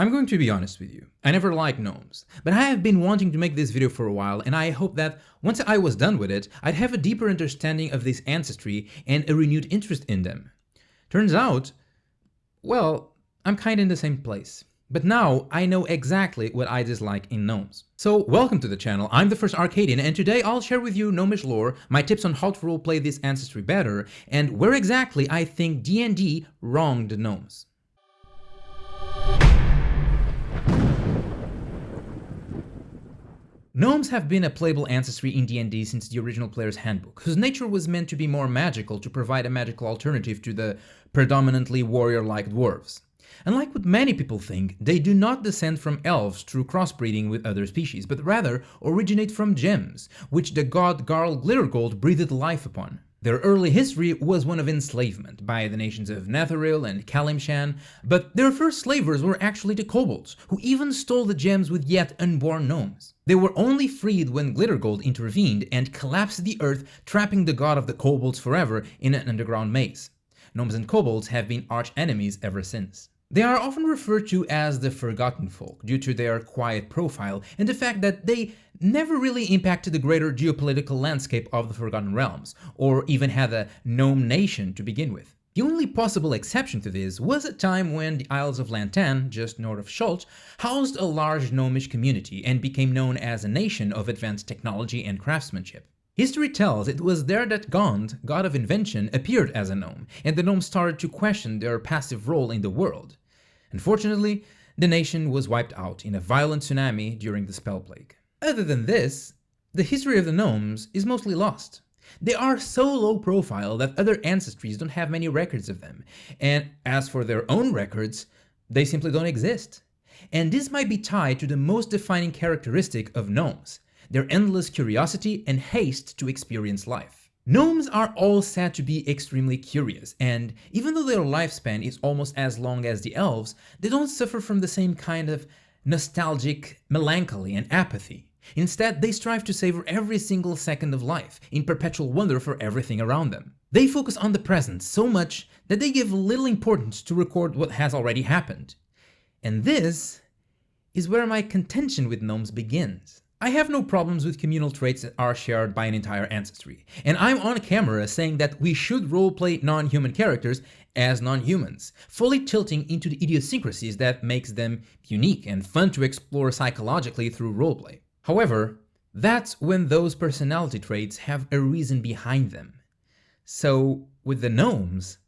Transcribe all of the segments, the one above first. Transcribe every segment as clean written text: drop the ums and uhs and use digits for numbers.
I'm going to be honest with you, I never liked gnomes, but I have been wanting to make this video for a while, and I hope that once I was done with it, I'd have a deeper understanding of this ancestry and a renewed interest in them. Turns out, well, I'm kinda in the same place. But now I know exactly what I dislike in gnomes. So welcome to the channel, I'm the first Arcadian, and today I'll share with you Gnomish lore, my tips on how to roleplay this ancestry better, and where exactly I think D&D wronged gnomes. Gnomes have been a playable ancestry in D&D since the original player's handbook, whose nature was meant to be more magical to provide a magical alternative to the predominantly warrior-like dwarves. Unlike what many people think, they do not descend from elves through crossbreeding with other species, but rather originate from gems, which the god Garl Glittergold breathed life upon. Their early history was one of enslavement by the nations of Netheril and Kalimshan, but their first slavers were actually the kobolds, who even stole the gems with yet unborn gnomes. They were only freed when Glittergold intervened and collapsed the earth, trapping the god of the kobolds forever in an underground maze. Gnomes and kobolds have been arch enemies ever since. They are often referred to as the Forgotten Folk due to their quiet profile and the fact that they never really impacted the greater geopolitical landscape of the Forgotten Realms, or even had a gnome nation to begin with. The only possible exception to this was a time when the Isles of Lantan, just north of Schultz, housed a large gnomish community and became known as a nation of advanced technology and craftsmanship. History tells it was there that Gond, god of invention, appeared as a gnome, and the gnomes started to question their passive role in the world. Unfortunately, the nation was wiped out in a violent tsunami during the Spell Plague. Other than this, the history of the gnomes is mostly lost. They are so low profile that other ancestries don't have many records of them, and as for their own records, they simply don't exist. And this might be tied to the most defining characteristic of gnomes: their endless curiosity and haste to experience life. Gnomes are all said to be extremely curious, and even though their lifespan is almost as long as the elves, they don't suffer from the same kind of nostalgic melancholy and apathy. Instead, they strive to savor every single second of life, in perpetual wonder for everything around them. They focus on the present so much that they give little importance to record what has already happened. And this is where my contention with gnomes begins. I have no problems with communal traits that are shared by an entire ancestry, and I'm on camera saying that we should roleplay non-human characters as non-humans, fully tilting into the idiosyncrasies that makes them unique and fun to explore psychologically through roleplay. However, that's when those personality traits have a reason behind them. So, with the gnomes,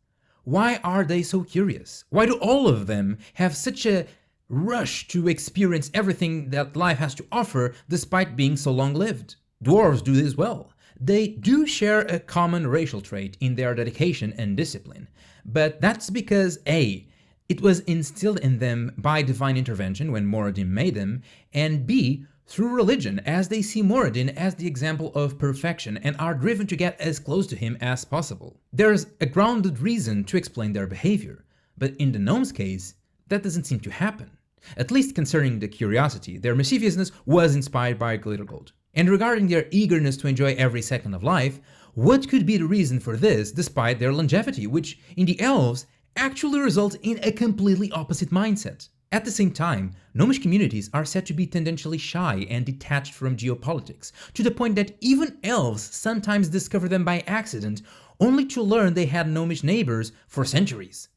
why are they so curious? Why do all of them have such a rush to experience everything that life has to offer despite being so long-lived? Dwarves do this well. They do share a common racial trait in their dedication and discipline, but that's because A, it was instilled in them by divine intervention when Moradin made them, and B, through religion, as they see Moradin as the example of perfection and are driven to get as close to him as possible. There's a grounded reason to explain their behavior, but in the gnomes' case, that doesn't seem to happen. At least concerning the curiosity, their mischievousness was inspired by Glittergold. And regarding their eagerness to enjoy every second of life, what could be the reason for this despite their longevity, which in the elves actually results in a completely opposite mindset? At the same time, gnomish communities are said to be tendentially shy and detached from geopolitics, to the point that even elves sometimes discover them by accident, only to learn they had gnomish neighbors for centuries.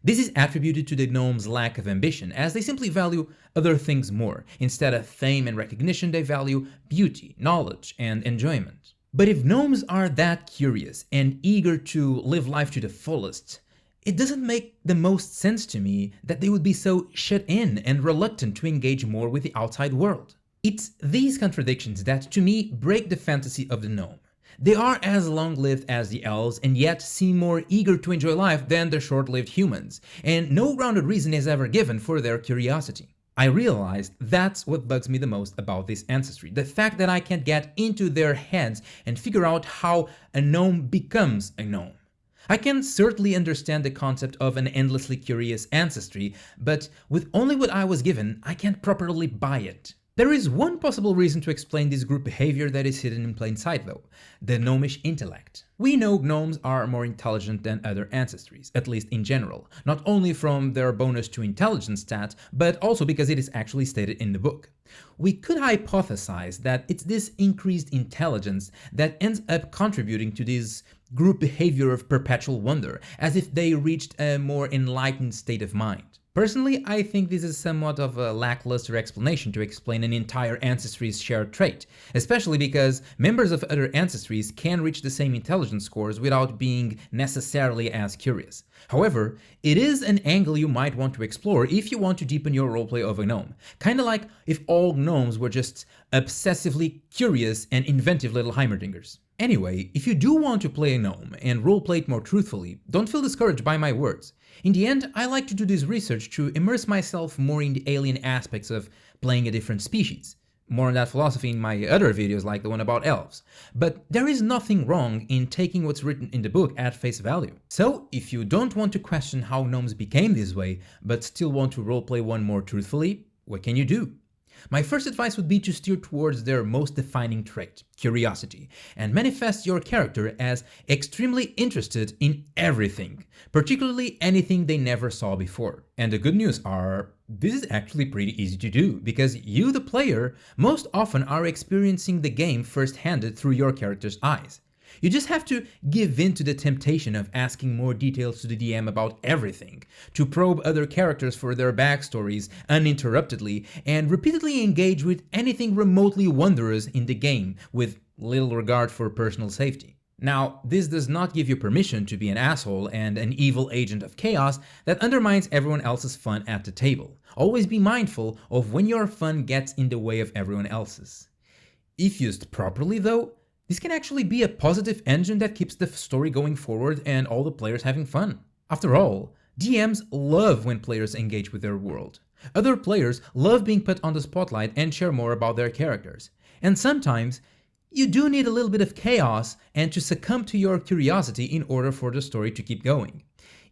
This is attributed to the gnomes' lack of ambition, as they simply value other things more. Instead of fame and recognition, they value beauty, knowledge, and enjoyment. But if gnomes are that curious and eager to live life to the fullest, it doesn't make the most sense to me that they would be so shut in and reluctant to engage more with the outside world. It's these contradictions that, to me, break the fantasy of the gnome. They are as long-lived as the elves and yet seem more eager to enjoy life than the short-lived humans, and no grounded reason is ever given for their curiosity. I realized that's what bugs me the most about this ancestry, the fact that I can't get into their heads and figure out how a gnome becomes a gnome. I can certainly understand the concept of an endlessly curious ancestry, but with only what I was given, I can't properly buy it. There is one possible reason to explain this group behavior that is hidden in plain sight though, the gnomish intellect. We know gnomes are more intelligent than other ancestries, at least in general, not only from their bonus to intelligence stat, but also because it is actually stated in the book. We could hypothesize that it's this increased intelligence that ends up contributing to this group behavior of perpetual wonder, as if they reached a more enlightened state of mind. Personally, I think this is somewhat of a lackluster explanation to explain an entire ancestry's shared trait, especially because members of other ancestries can reach the same intelligence scores without being necessarily as curious. However, it is an angle you might want to explore if you want to deepen your roleplay of a gnome, kinda like if all gnomes were just obsessively curious and inventive little Heimerdingers. Anyway, if you do want to play a gnome and roleplay it more truthfully, don't feel discouraged by my words. In the end, I like to do this research to immerse myself more in the alien aspects of playing a different species. More on that philosophy in my other videos like the one about elves. But there is nothing wrong in taking what's written in the book at face value. So, if you don't want to question how gnomes became this way, but still want to roleplay one more truthfully, what can you do? My first advice would be to steer towards their most defining trait, curiosity, and manifest your character as extremely interested in everything, particularly anything they never saw before. And the good news are, this is actually pretty easy to do, because you, the player, most often are experiencing the game first-handed through your character's eyes. You just have to give in to the temptation of asking more details to the DM about everything, to probe other characters for their backstories uninterruptedly, and repeatedly engage with anything remotely wondrous in the game, with little regard for personal safety. Now, this does not give you permission to be an asshole and an evil agent of chaos that undermines everyone else's fun at the table. Always be mindful of when your fun gets in the way of everyone else's. If used properly though, this can actually be a positive engine that keeps the story going forward and all the players having fun. After all, DMs love when players engage with their world. Other players love being put on the spotlight and share more about their characters. And sometimes, you do need a little bit of chaos and to succumb to your curiosity in order for the story to keep going.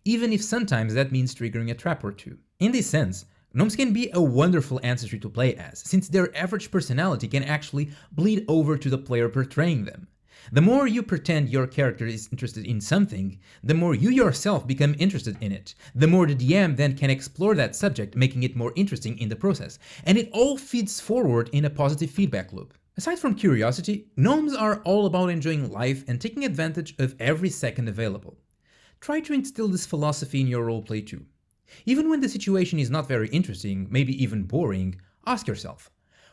Even if sometimes that means triggering a trap or two. In this sense, gnomes can be a wonderful ancestry to play as, since their average personality can actually bleed over to the player portraying them. The more you pretend your character is interested in something, the more you yourself become interested in it. The more the DM then can explore that subject, making it more interesting in the process. And it all feeds forward in a positive feedback loop. Aside from curiosity, gnomes are all about enjoying life and taking advantage of every second available. Try to instill this philosophy in your roleplay too. Even when the situation is not very interesting, maybe even boring, ask yourself,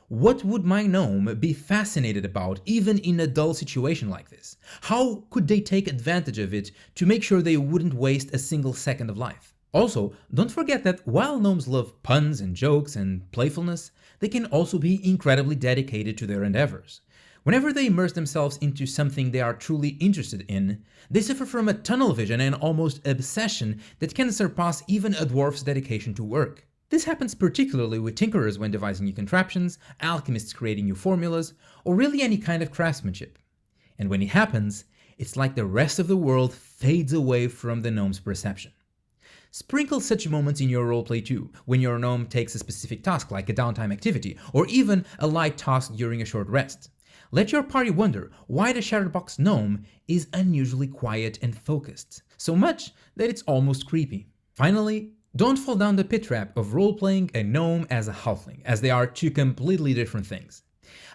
what would my gnome be fascinated about even in a dull situation like this? How could they take advantage of it to make sure they wouldn't waste a single second of life? Also, don't forget that while gnomes love puns and jokes and playfulness, they can also be incredibly dedicated to their endeavors. Whenever they immerse themselves into something they are truly interested in, they suffer from a tunnel vision and almost obsession that can surpass even a dwarf's dedication to work. This happens particularly with tinkerers when devising new contraptions, alchemists creating new formulas, or really any kind of craftsmanship. And when it happens, it's like the rest of the world fades away from the gnome's perception. Sprinkle such moments in your roleplay too, when your gnome takes a specific task like a downtime activity, or even a light task during a short rest. Let your party wonder why the Shatterbox gnome is unusually quiet and focused, so much that it's almost creepy. Finally, don't fall down the pit trap of role-playing a gnome as a halfling, as they are two completely different things.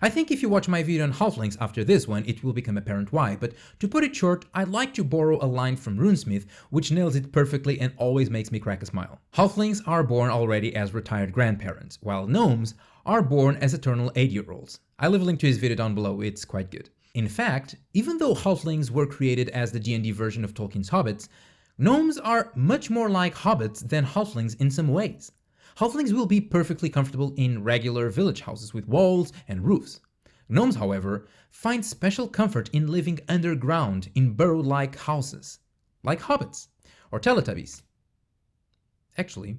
I think if you watch my video on halflings after this one, it will become apparent why, but to put it short, I'd like to borrow a line from Runesmith, which nails it perfectly and always makes me crack a smile. Halflings are born already as retired grandparents, while gnomes are born as eternal 8-year-olds. I leave a link to his video down below, it's quite good. In fact, even though halflings were created as the D&D version of Tolkien's hobbits, gnomes are much more like hobbits than halflings in some ways. Halflings will be perfectly comfortable in regular village houses with walls and roofs. Gnomes, however, find special comfort in living underground in burrow-like houses, like hobbits or Teletubbies. Actually,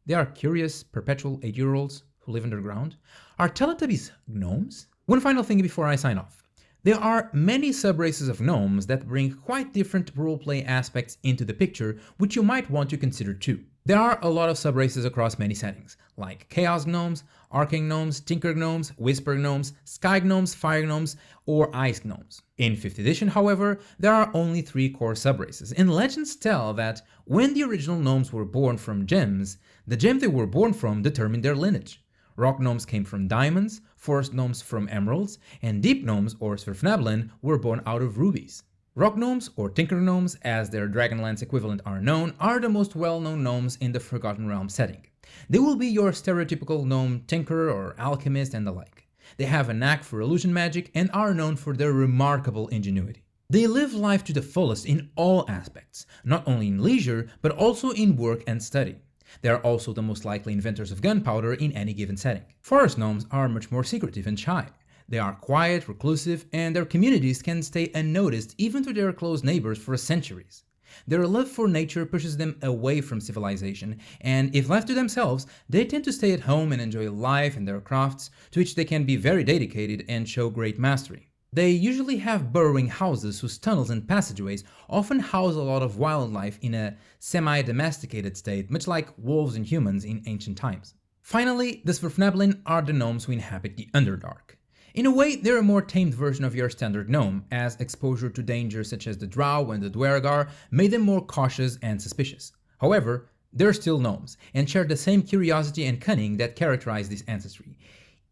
they are curious, perpetual 8-year-olds who live underground. Are Teletubbies gnomes? One final thing before I sign off. There are many subraces of gnomes that bring quite different roleplay aspects into the picture, which you might want to consider too. There are a lot of subraces across many settings, like Chaos Gnomes, Arcane Gnomes, Tinker Gnomes, Whisper Gnomes, Sky Gnomes, Fire Gnomes, or Ice Gnomes. In 5th edition, however, there are only 3 core subraces, and legends tell that when the original gnomes were born from gems, the gem they were born from determined their lineage. Rock Gnomes came from diamonds, Forest Gnomes from emeralds, and Deep Gnomes, or Svirfneblin, were born out of rubies. Rock Gnomes, or Tinker Gnomes, as their Dragonlance equivalent are known, are the most well-known gnomes in the Forgotten Realms setting. They will be your stereotypical gnome tinkerer or alchemist and the like. They have a knack for illusion magic and are known for their remarkable ingenuity. They live life to the fullest in all aspects, not only in leisure, but also in work and study. They are also the most likely inventors of gunpowder in any given setting. Forest gnomes are much more secretive and shy. They are quiet, reclusive, and their communities can stay unnoticed even to their close neighbors for centuries. Their love for nature pushes them away from civilization, and if left to themselves, they tend to stay at home and enjoy life and their crafts, to which they can be very dedicated and show great mastery. They usually have burrowing houses whose tunnels and passageways often house a lot of wildlife in a semi-domesticated state, much like wolves and humans in ancient times. Finally, the Svirfneblin are the gnomes who inhabit the Underdark. In a way, they're a more tamed version of your standard gnome, as exposure to dangers such as the drow and the duergar made them more cautious and suspicious. However, they're still gnomes, and share the same curiosity and cunning that characterize this ancestry,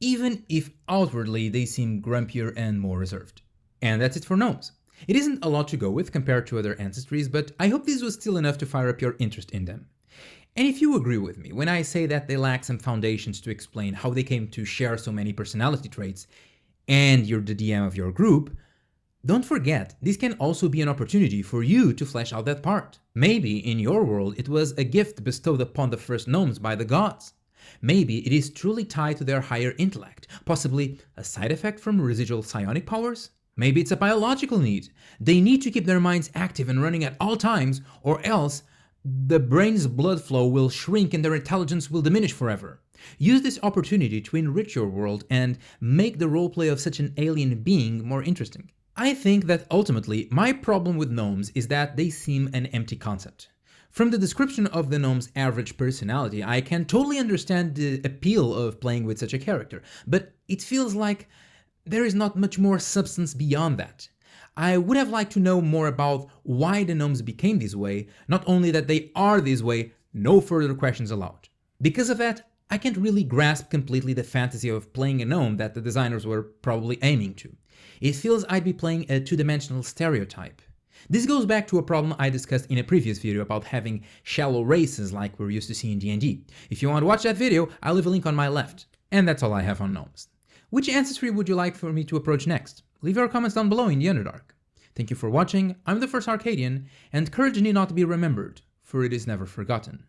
even if outwardly they seem grumpier and more reserved. And that's it for gnomes. It isn't a lot to go with compared to other ancestries, but I hope this was still enough to fire up your interest in them. And if you agree with me when I say that they lack some foundations to explain how they came to share so many personality traits, and you're the DM of your group, don't forget, this can also be an opportunity for you to flesh out that part. Maybe in your world it was a gift bestowed upon the first gnomes by the gods. Maybe it is truly tied to their higher intellect, possibly a side effect from residual psionic powers? Maybe it's a biological need. They need to keep their minds active and running at all times, or else the brain's blood flow will shrink and their intelligence will diminish forever. Use this opportunity to enrich your world and make the roleplay of such an alien being more interesting. I think that ultimately, my problem with gnomes is that they seem an empty concept. From the description of the gnome's average personality, I can totally understand the appeal of playing with such a character, but it feels like there is not much more substance beyond that. I would have liked to know more about why the gnomes became this way, not only that they are this way, no further questions allowed. Because of that, I can't really grasp completely the fantasy of playing a gnome that the designers were probably aiming to. It feels I'd be playing a two-dimensional stereotype. This goes back to a problem I discussed in a previous video about having shallow races like we're used to see in D&D. If you want to watch that video, I'll leave a link on my left. And that's all I have on gnomes. Which ancestry would you like for me to approach next? Leave your comments down below in the Underdark. Thank you for watching, I'm the first Arcadian, and courage need not be remembered, for it is never forgotten.